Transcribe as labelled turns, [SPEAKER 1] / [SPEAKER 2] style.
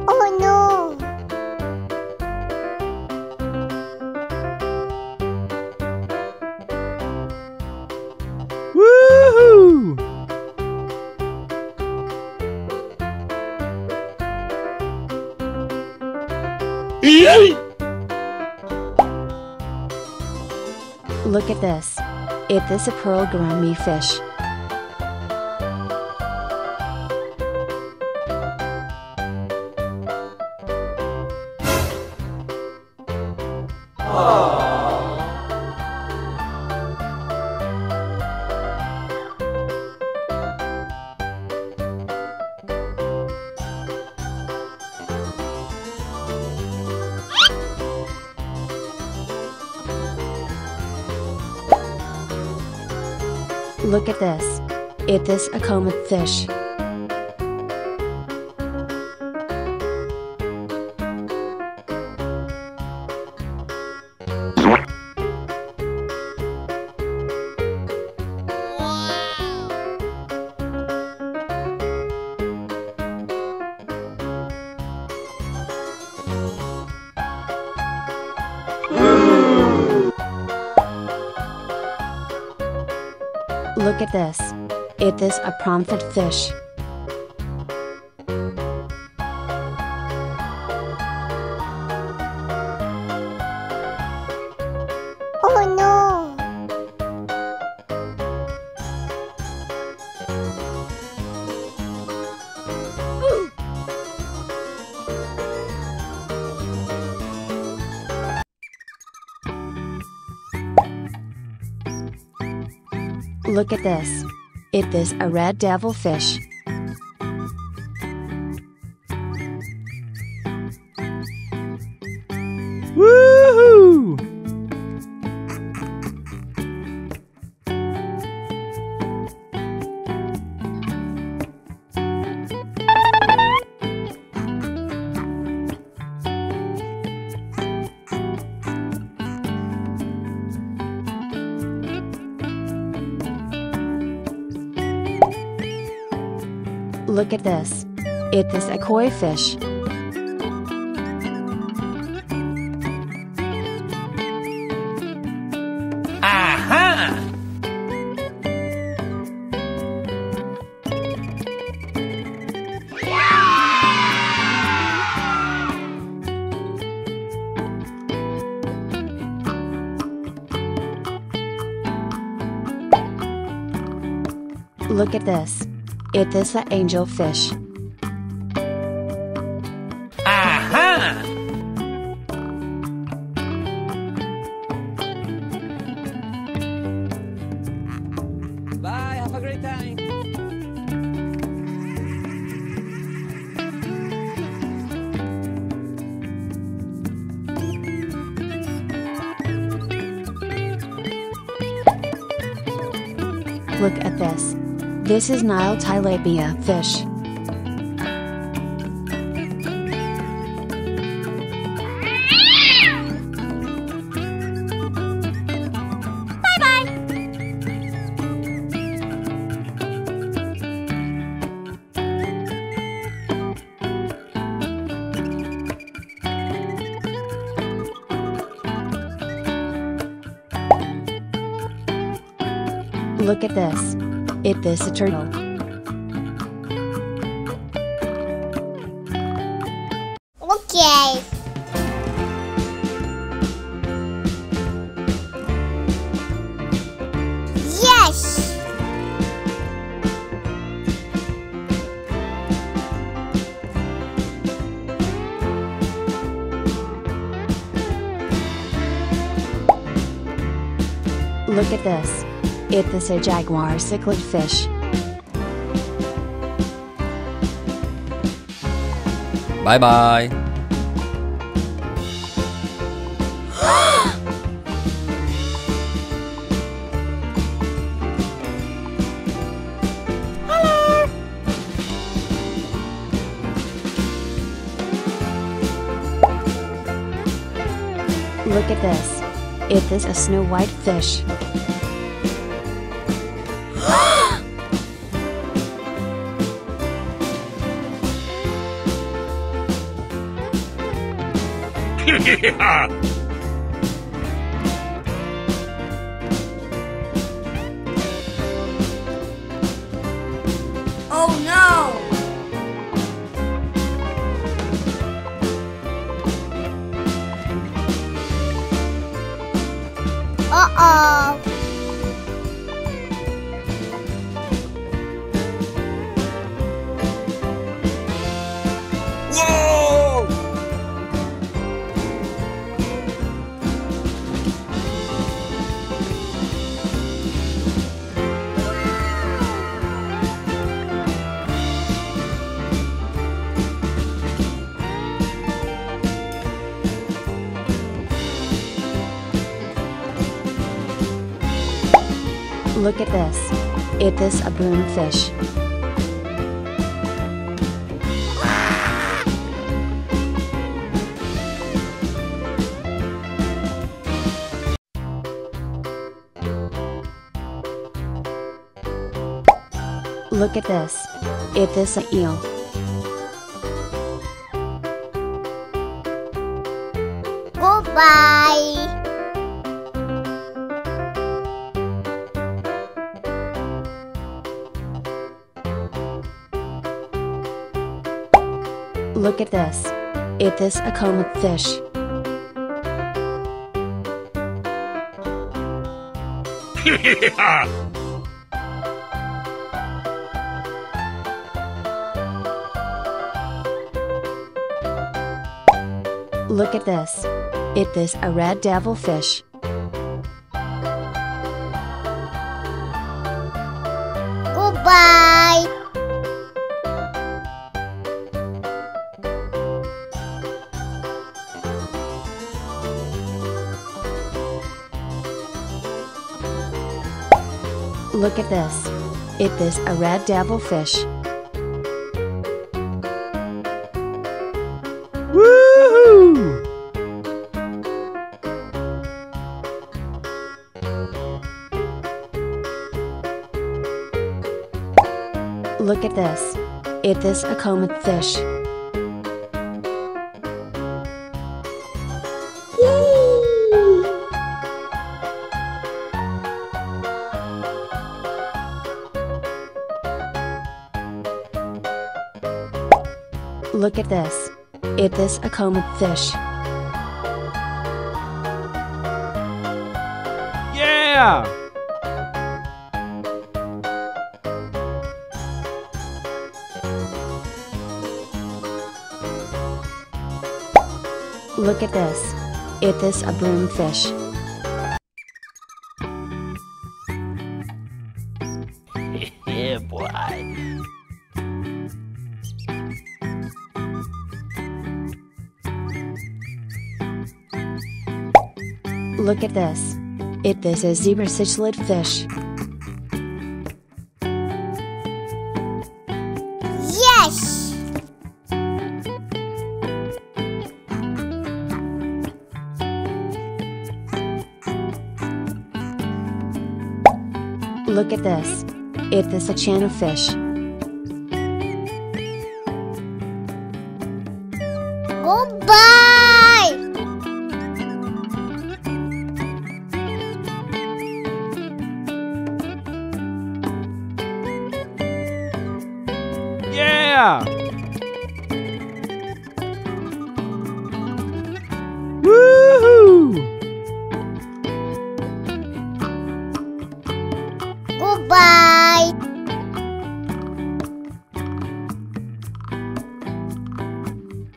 [SPEAKER 1] Oh no!
[SPEAKER 2] Woohoo!
[SPEAKER 3] Look at this. Is this a pearl gourami fish? Look at this. Is this a comet fish? Look at this. Is this a prawnfit fish?
[SPEAKER 1] Oh no!
[SPEAKER 3] Look at this. Is this a red devil fish?
[SPEAKER 2] Woohoo!
[SPEAKER 3] Look at this. Is this a koi fish?
[SPEAKER 2] Aha!
[SPEAKER 3] Look at this. Is this an angel fish?
[SPEAKER 2] Aha!
[SPEAKER 4] Bye, have a great time.
[SPEAKER 3] Look at this. This is Nile tilapia fish. Look at this. Is this a turtle?
[SPEAKER 1] Okay. Yes!
[SPEAKER 3] Look at this. Is this a jaguar cichlid fish?
[SPEAKER 4] Bye bye.
[SPEAKER 3] Look at this. Is this a snow white fish?
[SPEAKER 5] Oh no!
[SPEAKER 1] Uh-oh.
[SPEAKER 4] Whoa!
[SPEAKER 3] Look at this. It is a boomfish. Look at this. It is an eel.
[SPEAKER 1] Goodbye.
[SPEAKER 3] Look at this. It is a comet fish. Look at this. It is a red devilfish.
[SPEAKER 1] Goodbye.
[SPEAKER 3] Look at this. It is a red devilfish.
[SPEAKER 2] Woohoo!
[SPEAKER 3] Look at this. It is a comet fish. Look at this. It is a comet fish.
[SPEAKER 2] Yeah!
[SPEAKER 3] Look at this. It is a boomfish.
[SPEAKER 2] Yeah, boy.
[SPEAKER 3] Look at this. It is a zebra cichlid fish.
[SPEAKER 1] Yes.
[SPEAKER 3] Look at this. It is a channel fish.
[SPEAKER 1] Goodbye.
[SPEAKER 2] Yeah! Woohoo!
[SPEAKER 1] Goodbye.